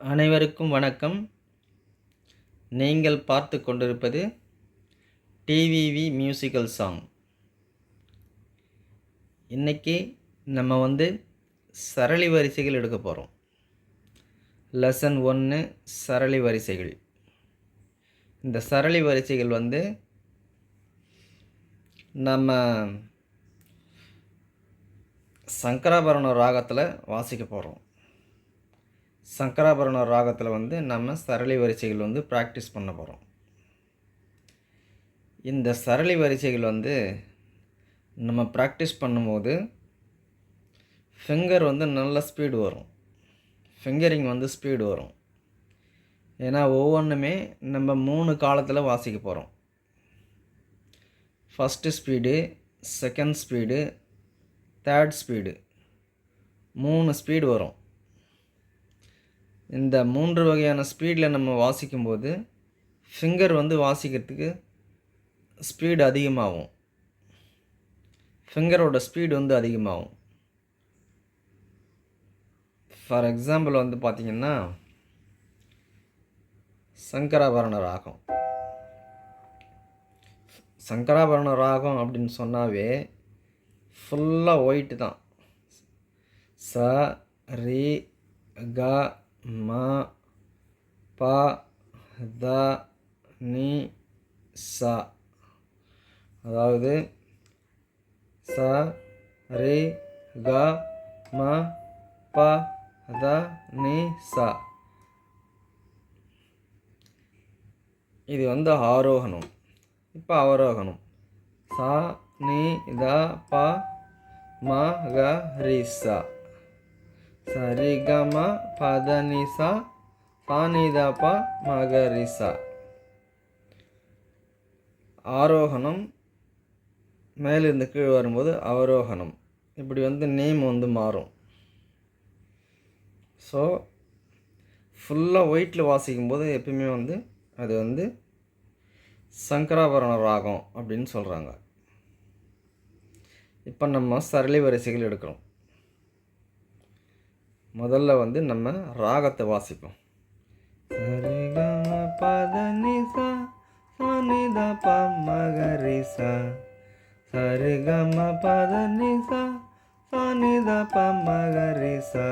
அனைவருக்கும் வணக்கம். நீங்கள் பார்த்து கொண்டிருப்பது டிவிவி மியூசிக்கல் சாங். இன்றைக்கி நம்ம சரளி வரிசைகள் எடுக்க போகிறோம். லெசன் 1 சரளி வரிசைகள். இந்த சரளி வரிசைகள் நம்ம சங்கராபரணம் ராகத்தில் வாசிக்க போகிறோம். சங்கராபரணம் ராகத்தில் நம்ம சரளி வரிசைகள் ப்ராக்டிஸ் பண்ண போகிறோம். இந்த சரளி வரிசைகள் நம்ம ப்ராக்டிஸ் பண்ணும்போது ஃபிங்கர் நல்ல ஸ்பீடு வரும். ஃபிங்கரிங் ஸ்பீடு வரும். ஏன்னா ஒவ்வொன்றுமே நம்ம 3 காலத்தில் வாசிக்க போகிறோம். First speed, second speed, third speed, 3 speed வரும். இந்த 3 வகையான ஸ்பீடில் நம்ம வாசிக்கும்போது ஃபிங்கர் வாசிக்கிறதுக்கு ஸ்பீடு அதிகமாகும். ஃபிங்கரோட ஸ்பீடு அதிகமாகும். ஃபார் எக்ஸாம்பிள் பார்த்திங்கன்னா சங்கராபரண ராகம். சங்கராபரண ராகம் அப்படின்னு சொன்னாவே ஃபுல்லாக ஒயிட்டு தான். ச ரி க ம ப த நி சா. அதாவது ச ரி க ம ப த நி சா. இது ஆரோகணம். இப்போ அவரோகணம். சா நி த ப ம க ரி சா. சரி க ம ப த நி சா. சா நி த ப ம க ரி சா. ஆரோகணம் மேலிருந்து கீழ் வரும்போது அவரோகணம். இப்படி நேம் மாறும். ஸோ ஃபுல்லாக ஒயிட்டில் வாசிக்கும்போது எப்பயுமே அது சங்கராபரண ராகம் அப்படின்னு சொல்கிறாங்க. இப்போ நம்ம சரளி வரிசைகள் எடுக்கிறோம். முதல்ல நம்ம ராகத்தை வாசிப்போம். சரி க ம ப த நி சா. சா நி த ப ம க ரி சா. சரி க ம ப த நி சா. சா நி த ப ம க ரி சா.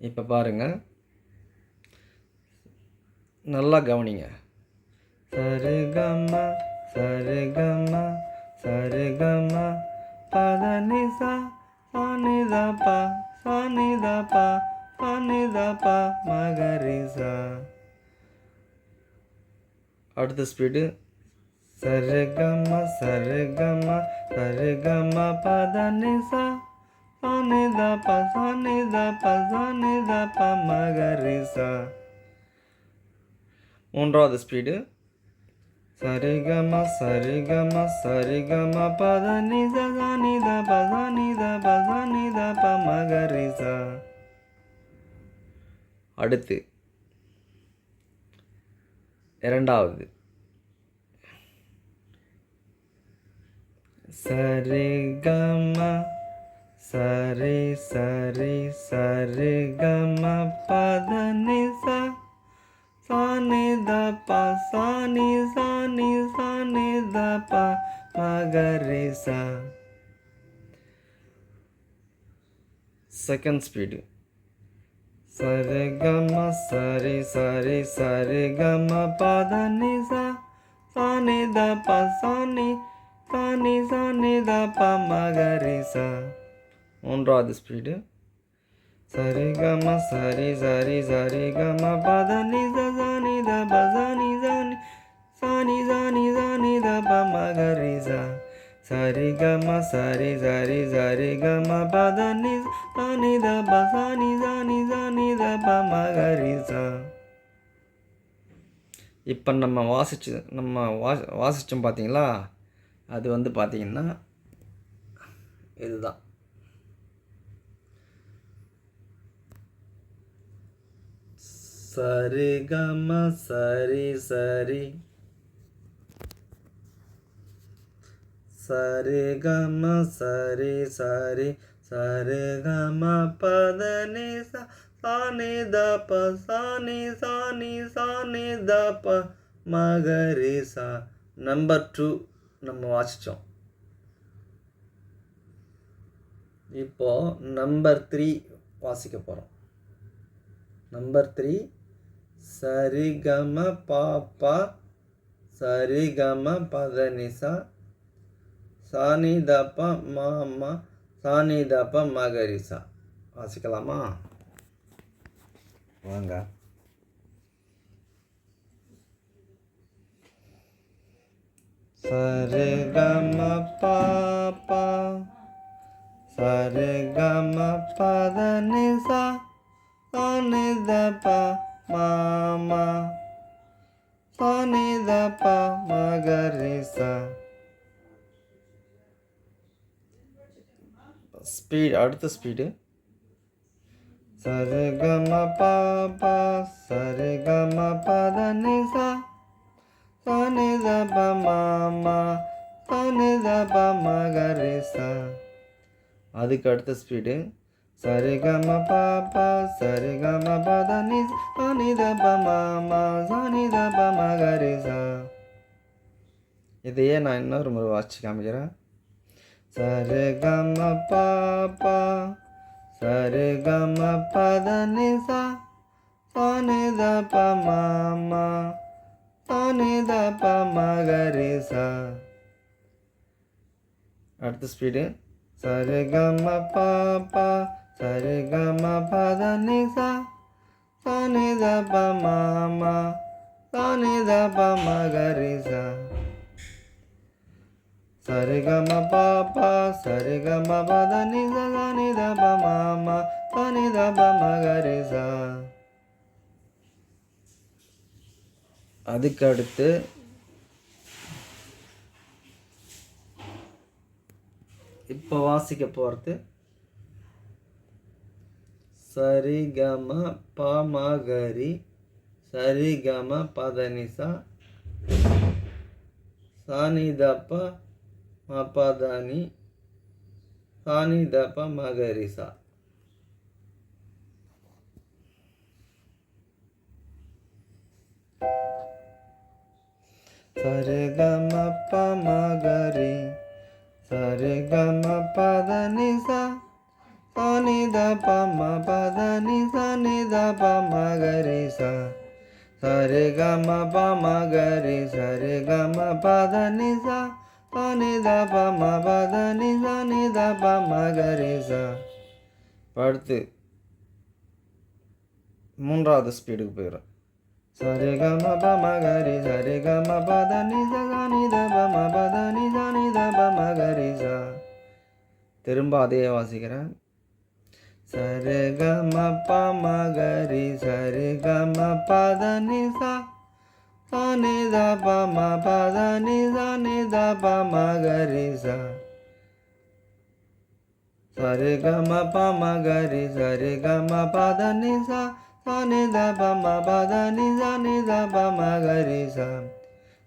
இப்போ பாருங்கள், நல்லா கவனிங்க. சரி க ம சரி க ம சரி க ம ப த நி சா. சா நி த ப சா நி த ப சா நி த ப ம க ரி சா. அடுத்த ஸ்பீடு. சரி க ம சரி க ம சரி க ம ப த நி சா. சா நி த ப சா நி த ப சா நி த ப ம க ரி சா. மூன்றாவது ஸ்பீடு. சரி க ம சரி க ம சரி க ம ப த நி சா. சா நி த ப சா நி த ப சா நி த ப ம க ரி சா. அடுத்து இரண்டாவது. சரி க ம சரி சரி சரி க ம ப த நி சா. சா நி த ப சா நி சா நி சா நி த ப ம க ரி சா. Second speed. சரி க ம சரி சரி சரி க ம ப த நி சா. சா நி த ப சா நி சா நி சா நி த ப ம க ரி சா. மூன்றாவது ஸ்பீடு. சரி க ம சரி சரி சரி க ம ப த நி சா. சா நி த ப சா நி சா நி சா நி சா நி சா நி த ப ம க ரி சா. சரி க ம சரி சரி சரி க ம ப த நி சா நி த ப சா நி சா நி சா நி த ப ம க ரி சா. இப்போ நம்ம வாசித்தோம் பார்த்தீங்களா? அது பார்த்தீங்கன்னா இதுதான். சரி க ம சரி சரி சரி க ம சரி சரி சரிகம பதனி சானி தப சானி சானி சானி தப மகரிசா. நம்பர் 2 நம்ம வாசித்தோம். இப்போ நம்பர் 3 வாசிக்க போகிறோம். நம்பர் 3 சரிகம பாப்பா சரிகம பதனிசா சானி தப்ப மாமா சானி தப்ப மகரிசா. வாசிக்கலாமா? வாங்க. சரிகம பாப்பா சரிகம பதனிசா சானி தப்ப மாமா சானி தப்ப மகரிசா. ஸ்பீட், அடுத்த ஸ்பீடு. சரிகம பாப்பா சரிகம பதனிசா சானி தப்ப மாமா சானி தப்ப மகரிசா. அதுக்கு அடுத்த ஸ்பீடு. சரிகம பாப்பா சரிகம பதனி சானி தப்ப மாமா சானி தப்ப மகரிசா. இதையே நான் இன்னொரு முறை வாசிச்சு காமிக்கிறேன். சரிகம பாப்பா சரிகம பதனிசா சானி தப்ப மாமா சானி தப்ப மகரிசா. அடுத்த ஸ்பீடு. சரிகம பாப்பா சரிகம பதனிசா சானி தப்ப மாமா சானி தப்ப மகரிசா. சரிகம பாப்பா சரிகம பதனிசா சானி தப்ப மாமா சானி தப்ப மகரிசா. அதுக்கு அடுத்து இப்போ வாசிக்க போகிறது சரிகம பமகரி சரிகம பதனிசா சானி தப்ப மபதனி சானி தப்ப மகரிசா. சரிகம பமகரி சரிகம பதனிசா சானி தப்ப மபதனி சானி தப்ப மகரிசா. சரிகம பமகரி சரிகம பதனிசா சானி தப்ப மபதனி சானி தப்ப மகரிசா. அடுத்து மூன்றாவது ஸ்பீடுக்கு போயிடும். சரிகம பமகரி சரிகம பதனிசா சானி தப்ப மபதனி சானி தப்ப மகரிசா. திரும்ப அதே வாசிக்கிறேன். சரிகம பமகரி சரிகம பதனிசா சானி தப்ப மபதனி சானி தப்ப மகரிசா. சரிகம பமகரி சரிகம பதனிசா சானி தப்ப மபதனி சானி தப்ப மகரிசா.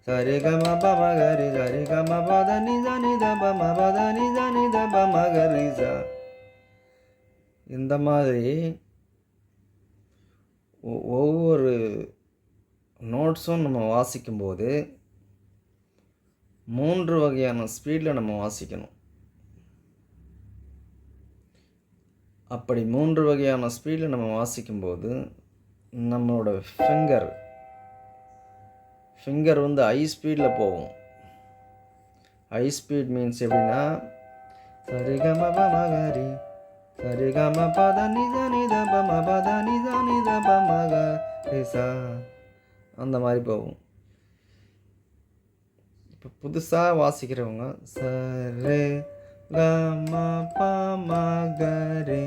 சரிகம பமகரி சரிகம பதனி சானி தப்ப மபதனி சானி தப்ப மகரிசா. இந்த மாதிரி ஒவ்வொரு நோட்ஸும் நம்ம வாசிக்கும்போது 3 வகையான ஸ்பீடில் நம்ம வாசிக்கணும். அப்படி 3 வகையான ஸ்பீடில் நம்ம வாசிக்கும்போது நம்மளோட ஃபிங்கர் வந்து ஹை ஸ்பீடில் போகும். ஹை ஸ்பீட் மீன்ஸ் எப்படின்னா சரிகம பமகரி சரிகம பதனி சானி தப்ப மபதனி சானி தப்ப மகரிசா அந்த மாதிரி போகும். இப்போ புதுசாக வாசிக்கிறவங்க சரிகம பமகரி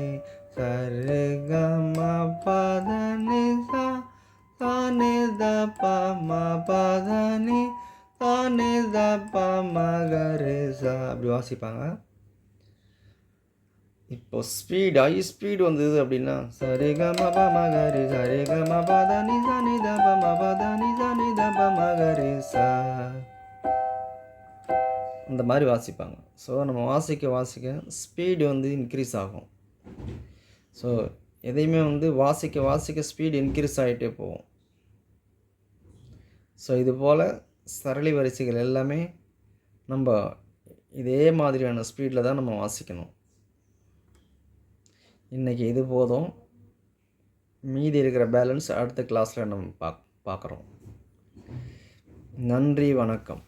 சரிகம பதனிசா சானி தப்ப மபதனி சானி தப்ப மகரிசா அப்படி வாசிப்பாங்க. இப்போ ஹை ஸ்பீடு வந்தது அப்படின்னா சரிகம பமகரி சரிகம பதனி சானி தப்ப மபதனி சானி தப்ப மகரிசா. இந்த மாதிரி வாசிப்பாங்க. ஸோ நம்ம வாசிக்க வாசிக்க ஸ்பீடு வந்து இன்க்ரீஸ் ஆகும். ஸோ எதையுமே வந்து வாசிக்க வாசிக்க ஸ்பீடு இன்க்ரீஸ் ஆகிட்டே போகும். ஸோ இதுபோல் சரளி வரிசைகள் எல்லாமே நம்ம இதே மாதிரியான ஸ்பீடில் தான் நம்ம வாசிக்கணும். இன்றைக்கி இது போதும். மீதி இருக்கிற பேலன்ஸ் அடுத்த கிளாஸில் நம்ம பார்க்குறோம். நன்றி, வணக்கம்.